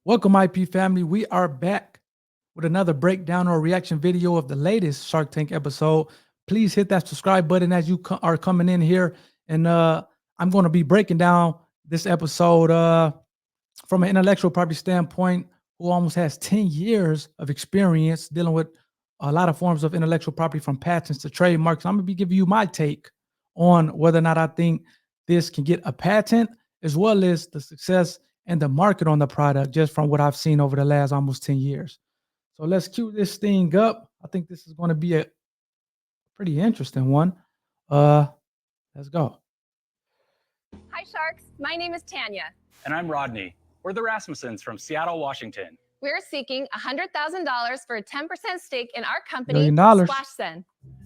Welcome, IP family. We are back with another breakdown or reaction video of the latest Shark Tank episode. Please hit that subscribe button as you are coming in here. And I'm going to be breaking down this episode from an intellectual property standpoint, who almost has 10 years of experience dealing with a lot of forms of intellectual property from patents to trademarks. I'm going to be giving you my take on whether or not I think this can get a patent, as well as the success and the market on the product, just from what I've seen over the last almost 10 years. So let's cue this thing up. I think this is going to be a pretty interesting one. Let's go. Hi, Sharks. My name is Tanya. And I'm Rodney. We're the Rasmussens from Seattle, Washington. We're seeking $100,000 for a 10% stake in our company, $1,000,000. SplashZen.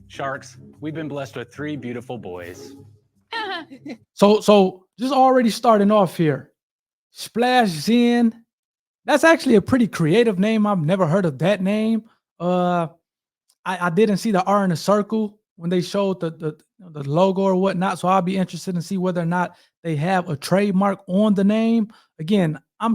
Sharks, we've been blessed with 3 beautiful boys. So just already starting off here, SplashZen. That's actually a pretty creative name. I've never heard of that name. I didn't see the R in a circle when they showed the logo or whatnot. So I'll be interested to see whether or not they have a trademark on the name. Again, I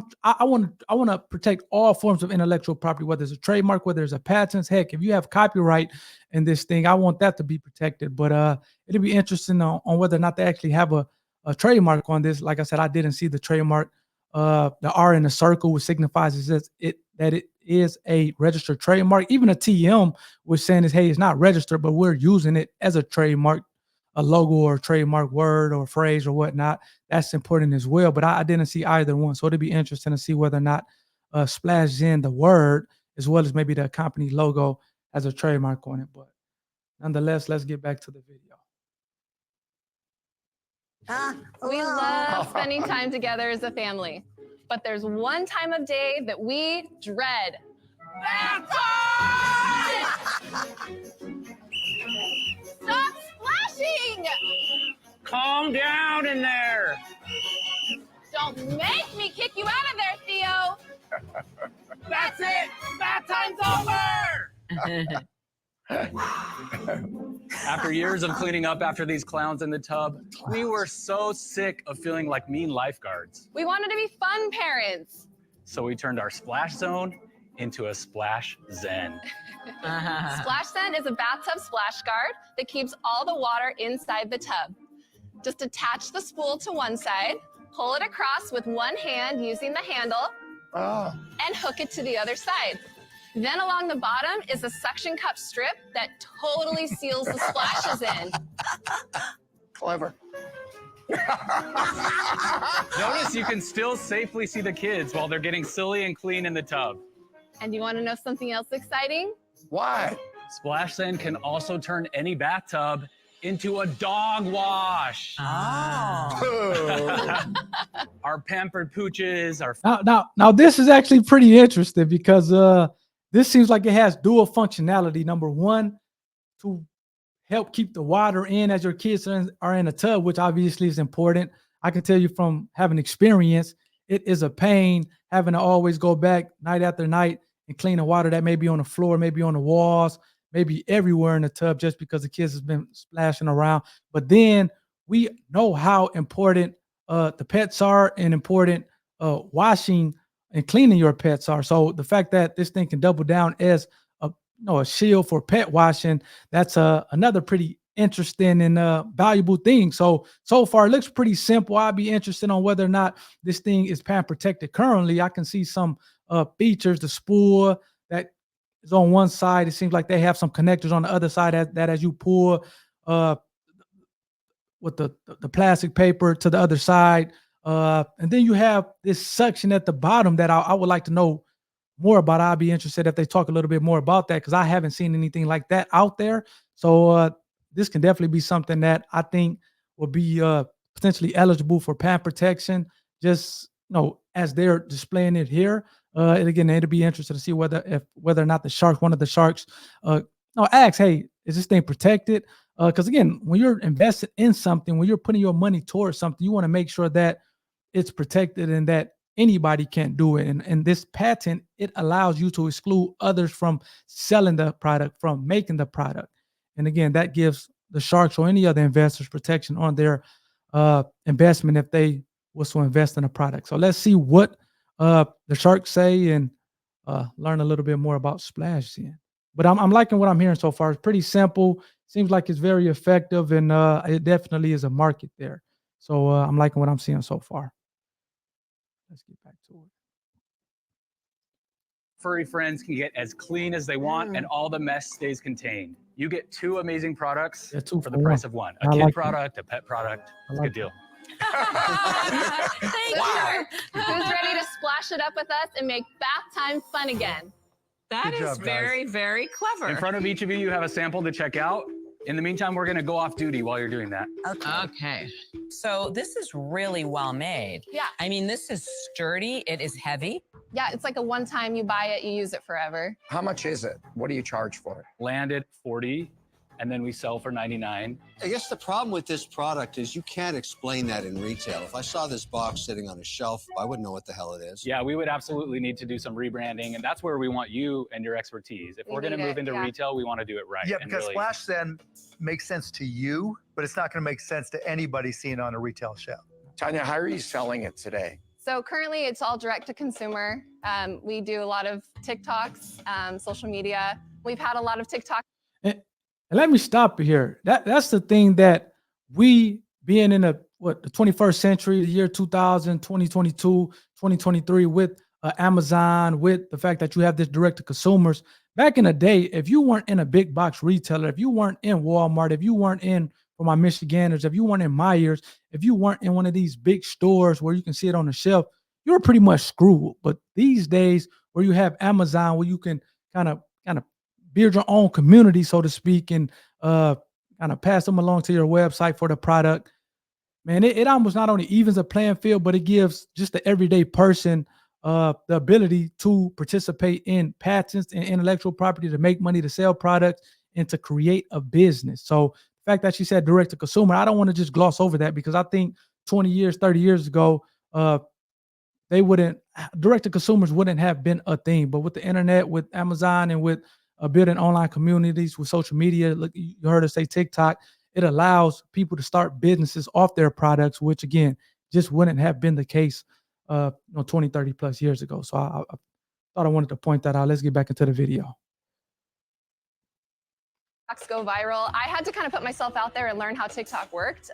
want to protect all forms of intellectual property, whether it's a trademark, whether it's a patent. Heck, if you have copyright in this thing, I want that to be protected. But it'll be interesting on whether or not they actually have a trademark on this. Like I said, I didn't see the trademark. The R in the circle, which signifies that it is a registered trademark. Even a TM was saying is, hey, it's not registered, but we're using it as a trademark, a logo or a trademark word or phrase or whatnot. That's important as well. But I didn't see either one. So it'll be interesting to see whether or not SplashZen, the word, as well as maybe the company logo, has a trademark on it. But nonetheless, let's get back to the video. We love spending time together as a family, but there's one time of day that we dread. Bath time! Stop splashing! Calm down in there. Don't make me kick you out of there, Theo! That's it. Bath time's over. After years of cleaning up after these clowns in the tub, we were so sick of feeling like mean lifeguards. We wanted to be fun parents. So we turned our splash zone into a splash zen. SplashZen is a bathtub splash guard that keeps all the water inside the tub. Just attach the spool to one side, pull it across with one hand using the handle, and hook it to the other side. Then along the bottom is a suction cup strip that totally seals the splashes in. Clever. Notice you can still safely see the kids while they're getting silly and clean in the tub. And you want to know something else exciting? Why? Splash Zen can also turn any bathtub into a dog wash. Oh. Our pampered pooches are... Now this is actually pretty interesting because this seems like it has dual functionality. Number one, to help keep the water in as your kids are in a tub, which obviously is important. I can tell you from having experience, it is a pain having to always go back night after night and clean the water that may be on the floor, maybe on the walls, maybe everywhere in the tub, just because the kids has been splashing around. But then we know how important the pets are and important washing and cleaning your pets are. So the fact that this thing can double down as a shield for pet washing, that's another pretty interesting and valuable thing. So far it looks pretty simple. I'd be interested on whether or not this thing is patent protected currently. I can see some features, the spool that is on one side. It seems like they have some connectors on the other side that as you pull with the plastic paper to the other side. And then you have this suction at the bottom that I would like to know more about. I'd be interested if they talk a little bit more about that, because I haven't seen anything like that out there. So this can definitely be something that I think will be potentially eligible for patent protection, just as they're displaying it here. And again, it'll be interesting to see whether or not one of the sharks asks, hey, is this thing protected? Because again, when you're invested in something, when you're putting your money towards something, you want to make sure that it's protected and that anybody can't do it. And this patent, it allows you to exclude others from selling the product, from making the product. And again, that gives the sharks or any other investors protection on their investment if they was to invest in a product. So let's see what the sharks say and learn a little bit more about Splash Zen. But I'm liking what I'm hearing so far. It's pretty simple. Seems like it's very effective, and it definitely is a market there. So I'm liking what I'm seeing so far. Let's get back to it. Furry friends can get as clean as they want, and all the mess stays contained. You get 2 amazing products Yeah, 2 for for the price one. of 1. I A kid like that. product, a pet product. It's a like good deal. Thank you. Who's ready to splash it up with us and make bath time fun again? That Good is job, guys. very, very clever. In front of each of you, you have a sample to check out. In the meantime, we're going to go off duty while you're doing that. Okay. So this is really well made. Yeah. I mean, this is sturdy. It is heavy. Yeah, it's like a one-time you buy it, you use it forever. How much is it? What do you charge for it? Land at 40, and then we sell for 99. I guess the problem with this product is you can't explain that in retail. If I saw this box sitting on a shelf, I wouldn't know what the hell it is. Yeah, we would absolutely need to do some rebranding, and that's where we want you and your expertise. If We we're going to need move it, into yeah. retail, we want to do it right. Yeah, and because really- Splash Zen makes sense to you, but it's not going to make sense to anybody seeing it on a retail shelf. Tanya, how are you selling it today? So currently it's all direct to consumer. We do a lot of TikToks, social media. We've had a lot of TikTok. And let me stop you here. That's the thing that we being in the 21st century, the year 2000, 2022, 2023 with Amazon, with the fact that you have this direct to consumers. Back in the day, if you weren't in a big box retailer, if you weren't in Walmart, if you weren't in, for my Michiganders, if you weren't in Myers, if you weren't in one of these big stores where you can see it on the shelf, you were pretty much screwed. But these days, where you have Amazon, where you can kind of build your own community, so to speak, and kind of pass them along to your website for the product, man, it almost not only evens a playing field, but it gives just the everyday person the ability to participate in patents and intellectual property, to make money, to sell products, and to create a business. So the fact that she said direct to consumer, I don't want to just gloss over that, because I think 20 years, 30 years ago, direct to consumers wouldn't have been a thing. But with the internet, with Amazon, and with building online communities, with social media, look, you heard us say TikTok, it allows people to start businesses off their products, which again, just wouldn't have been the case 20, 30 plus years ago. So I thought I wanted to point that out. Let's get back into the video. Go viral. I had to kind of put myself out there and learn how TikTok worked.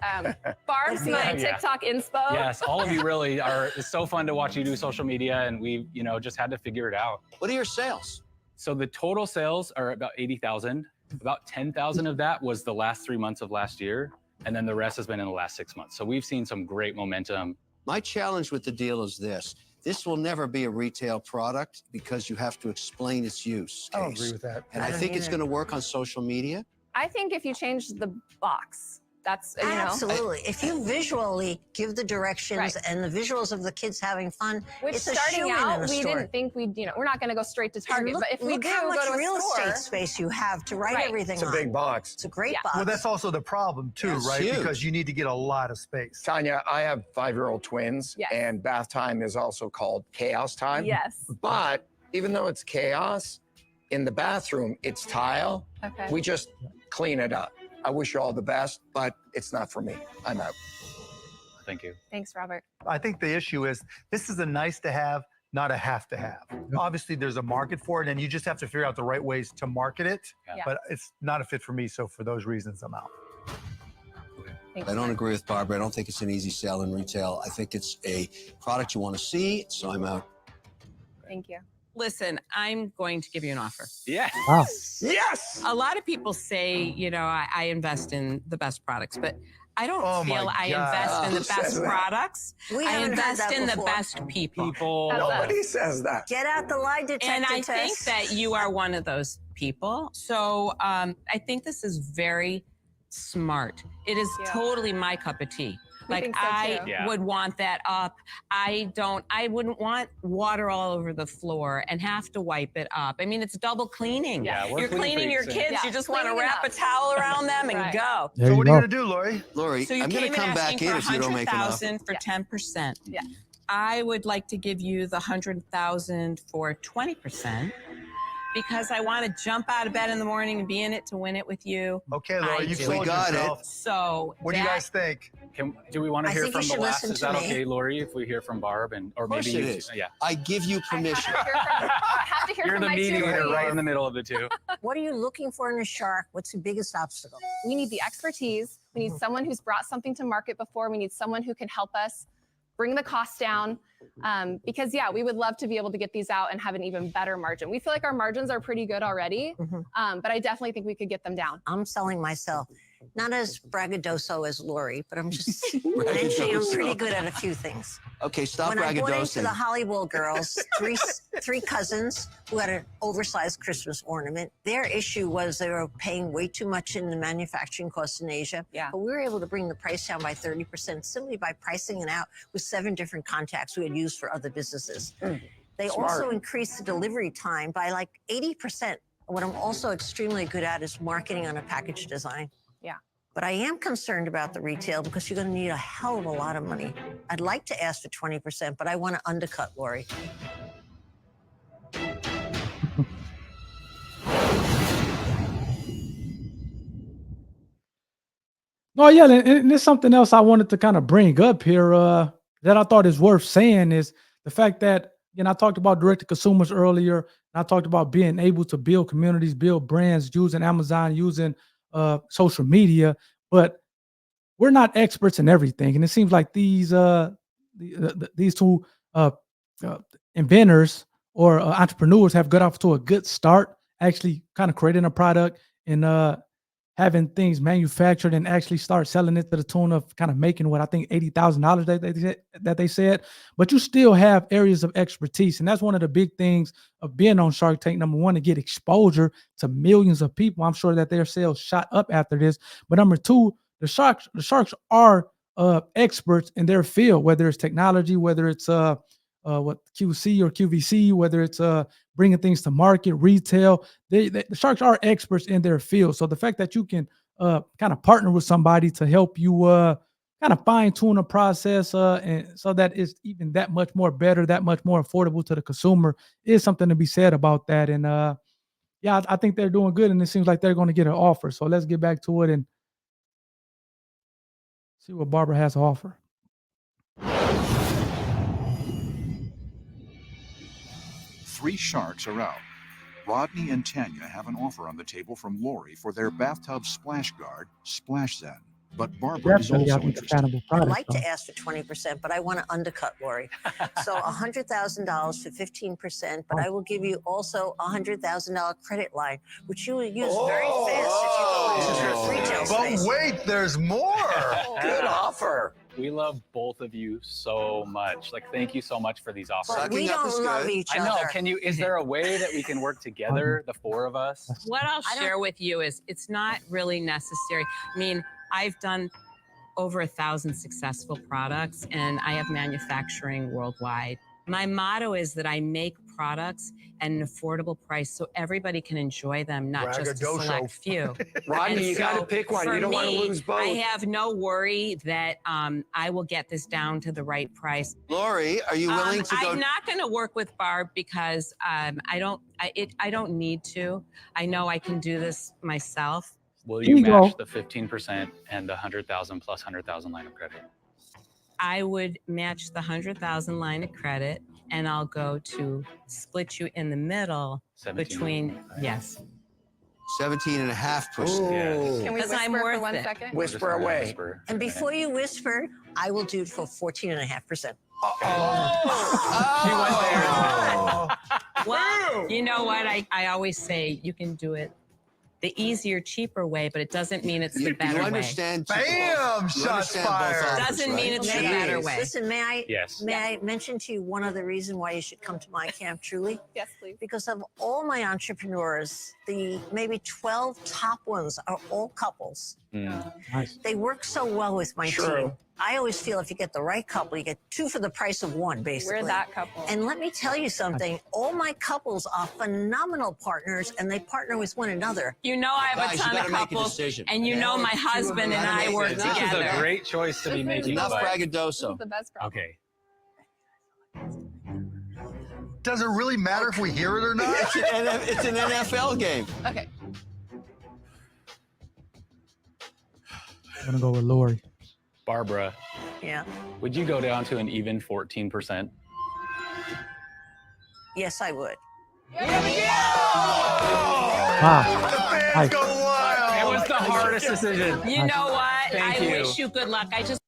Barb's my Yeah. TikTok inspo. Yes, all of you really are. It's so fun to watch you do social media, and we, just had to figure it out. What are your sales? So the total sales are about 80,000. About 10,000 of that was the last 3 months of last year, and then the rest has been in the last 6 months. So we've seen some great momentum. My challenge with the deal is this. This will never be a retail product because you have to explain its use I don't case. agree with that. And I think it's going to work on social media. I think if you change the box, that's, Absolutely. If you visually give the directions Right. and the visuals of the kids having fun, which it's a starting shoo-in out, in a we store. didn't think we'd, we're not going to go straight to And Target. look, But if we look do how much go to a real store, estate space you have to write Right. everything It's a on. big box. It's a great Yeah. box. Well, that's also the problem too, It's right? huge. Because you need to get a lot of space. Tanya, I have 5-year-old twins, Yes. and bath time is also called chaos time. yes. But even though it's chaos, in the bathroom, it's tile. Okay. We just clean it up. I wish you all the best, but it's not for me. I'm out. Thank you. Thanks, Robert. I think the issue is this is a nice to have, not a have to have. Obviously, there's a market for it, and you just have to figure out the right ways to market it. Yeah. But it's not a fit for me, so for those reasons, I'm out. Thanks, I don't Mark. agree with Barbara. I don't think it's an easy sell in retail. I think it's a product you want to see, so I'm out. Thank you. Listen, I'm going to give you an offer. Yeah. Wow. Yes! A lot of people say, I invest in the best products, but I don't Oh my feel I God. invest in Who the says best that? products. We I haven't heard invest that in the before. best people. Nobody says that. Get out the lie detector And I think test. that you are one of those people. So I think this is very smart. It is Yeah. totally my cup of tea. We Like think so, I too. Yeah. would want that up. I wouldn't want water all over the floor and have to wipe it up. I mean, it's double cleaning. Yeah, we're You're clean cleaning your freaks, and- kids. Yeah, You just want to cleaning it wrap a up. towel around them and Right. go. There So you what are you go. going to do, Lori? Lori, So you I'm came going in to come back asking in for if you don't make enough. $100,000 for Yeah. 10%. Yeah. I would like to give you the $100,000 for 20% because I want to jump out of bed in the morning and be in it to win it with you. Okay, I Lori, you've do. sold We got it. yourself. So What do you that guys think? Do we want to I hear think you from the should last? listen Is to that me. okay, Lori, if we hear from Barb or Of course maybe it you? is. Yeah. I give you permission. I have to hear You're from the my two mediator right ladies. in the middle of the two. What are you looking for in a shark? What's the biggest obstacle? We need the expertise. We need someone who's brought something to market before. We need someone who can help us bring the cost down. Because yeah, we would love to be able to get these out and have an even better margin. We feel like our margins are pretty good already, but I definitely think we could get them down. I'm selling myself, not as braggadocio as Lori, but I'm just mentioning I'm pretty good at a few things. Okay, stop When I bought into the braggadociing. Hollywell girls, three cousins who had an oversized Christmas ornament, their issue was they were paying way too much in the manufacturing costs in Asia. Yeah. But we were able to bring the price down by 30% simply by pricing it out with 7 different contacts we had used for other businesses. They also increased the delivery time by like 80%. What I'm also extremely good at is marketing on a package design. Yeah. But I am concerned about the retail because you're going to need a hell of a lot of money. I'd like to ask for 20%, but I want to undercut Lori. No, yeah, and there's something else I wanted to kind of bring up here that I thought is worth saying is the fact that, I talked about direct to consumers earlier, and I talked about being able to build communities, build brands, using Amazon, using social media, but we're not experts in everything. And it seems like these two inventors or entrepreneurs have got off to a good start, actually kind of creating a product and having things manufactured and actually start selling it to the tune of kind of making what I think $80,000 that they said. But you still have areas of expertise, and that's one of the big things of being on Shark Tank. Number one, to get exposure to millions of people. I'm sure that their sales shot up after this. But number two, the sharks are experts in their field, whether it's technology, whether it's what QC or QVC, whether it's bringing things to market, retail. The sharks are experts in their field. So the fact that you can kind of partner with somebody to help you kind of fine tune a process and so that it's even that much more better, that much more affordable to the consumer is something to be said about that. And yeah, I think they're doing good, and it seems like they're going to get an offer. So let's get back to it and see what Barbara has to offer. 3 sharks are out. Rodney and Tanya have an offer on the table from Lori for their bathtub splash guard, Splash Zen. But Barbara is Definitely, I also think interested. compatible I'd product. like to ask for 20%, but I want to undercut Lori. So $100,000 for 15%, but I will give you also a $100,000 credit line, which you will use very fast if you go into the retail space. But wait, there's more. Good offer. We love both of you so much. Like, thank you so much for these offers. But we Sucking up is don't love good. each I other. know. Is there a way that we can work together, the 4 of us? What I'll I don't- share with you is it's not really necessary. I mean, I've done over 1,000 successful products and I have manufacturing worldwide. My motto is that I make products at an affordable price so everybody can enjoy them, not just a Braggadocio. select few. Rodney, And you got to so pick one. for You don't want to me, lose both. I have no worry that I will get this down to the right price. Lori, are you willing to go? I'm not going to work with Barb because I don't need to. I know I can do this myself. Will Here you you go. match the 15% and the 100,000 plus 100,000 line of credit? I would match the 100,000 line of credit, and I'll go to split you in the middle 17. between yes. 17.5%. Yes. Can we Because I'm whisper for worth 1 it. second? We're just Whisper gonna away. whisper. And before you whisper, I will do it for 14.5%. She went there. Well, you know what? I always say you can do it the easier, cheaper way, but it doesn't mean it's the You better way. understand? Bam! You Shots understand both fired. offers, Doesn't mean right? it's the better way. Listen, may I Yes. may I mention to you one other reason why you should come to my camp, truly? Yes, please. Because of all my entrepreneurs, the maybe 12 top ones are all couples. Nice. They work so well with my True. team. I always feel if you get the right couple, you get 2 for the price of 1, basically. We're that couple. And let me tell you something, all my couples are phenomenal partners and they partner with one another. You know I have Guys, a you ton gotta of make a couples, decision. and you know my husband and I work This is This is together. a great choice to be making. Enough but- This braggadocio. is the best problem. Okay. Does it really matter if we hear it or not? It's an NFL game. Okay. I'm gonna go with Lori. Barbara, Yeah. would you go down to an even 14%? Yes, I would. Wow. Fans go wild. It was the hardest decision. You know what? Thank I you. wish you good luck. I just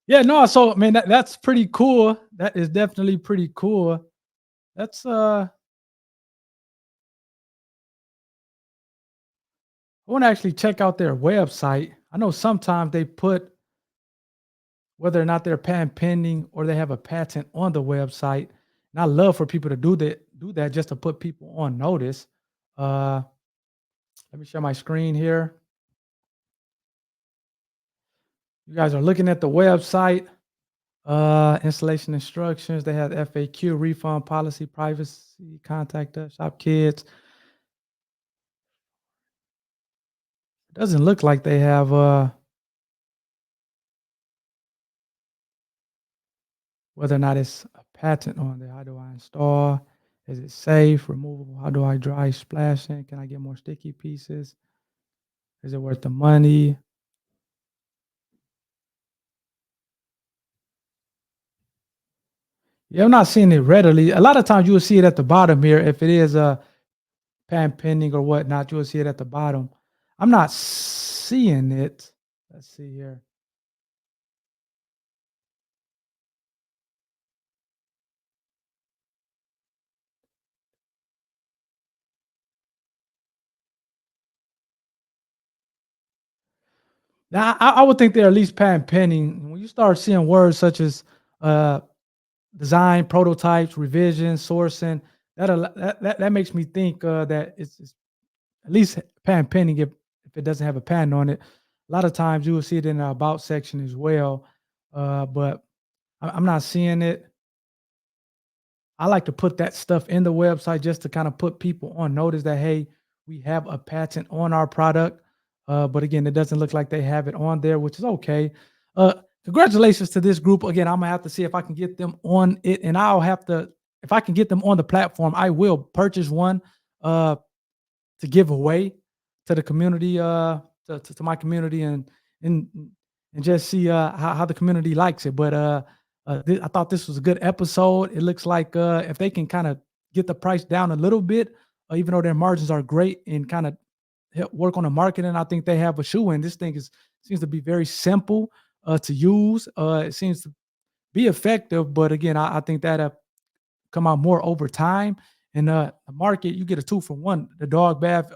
Yeah, no, so I mean that's pretty cool. That is definitely pretty cool. That's I want to actually check out their website. I know sometimes they put whether or not they're patent pending or they have a patent on the website. And I love for people to do that just to put people on notice. Let me share my screen here. You guys are looking at the website. Installation instructions. They have FAQ, refund policy, privacy, contact us, shop kids. It doesn't look like they have whether or not it's a patent on there. How do I install? Is it safe? Removable? How do I dry splashing? Can I get more sticky pieces? Is it worth the money? Yeah, I'm not seeing it readily. A lot of times you will see it at the bottom here. If it is a patent pending or whatnot, you will see it at the bottom. I'm not seeing it. Let's see here. Now, I would think they're at least patent pending. When you start seeing words such as design, prototypes, revisions, sourcing, that makes me think that it's at least patent pending if it doesn't have a patent on it. A lot of times you will see it in the about section as well, but I'm not seeing it. I like to put that stuff in the website just to kind of put people on notice that, hey, we have a patent on our product. But again, it doesn't look like they have it on there, which is okay. Congratulations to this group. Again, I'm gonna have to see if I can get them on it, and I'll have to, if I can get them on the platform, I will purchase one to give away to the community, to my community, and and just see how the community likes it. But I thought this was a good episode. It looks like if they can kind of get the price down a little bit, even though their margins are great, and kind of work on the marketing, I think they have a shoe in. This thing seems to be very simple to use. It seems to be effective, but again, I think that come out more over time. And the market, you get a 2-for-1, the dog bath,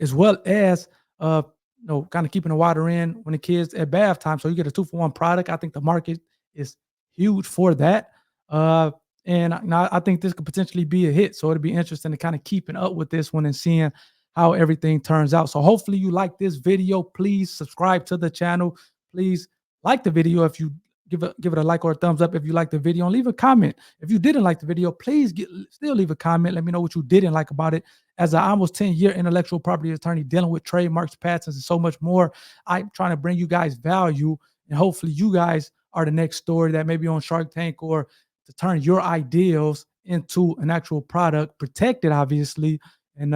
as well as kind of keeping the water in when the kids at bath time. So you get a 2-for-1 product. I think the market is huge for that. And I think this could potentially be a hit. So it'll be interesting to kind of keeping up with this one and seeing how everything turns out. So hopefully you like this video. Please subscribe to the channel. Please like the video if you give it a like or a thumbs up if you like the video, and leave a comment. If you didn't like the video, please still leave a comment. Let me know what you didn't like about it. As an almost 10-year intellectual property attorney dealing with trademarks, patents, and so much more, I'm trying to bring you guys value, and hopefully you guys are the next story that may be on Shark Tank, or to turn your ideals into an actual product, protect it obviously, and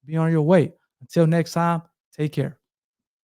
be on your way. Until next time, take care.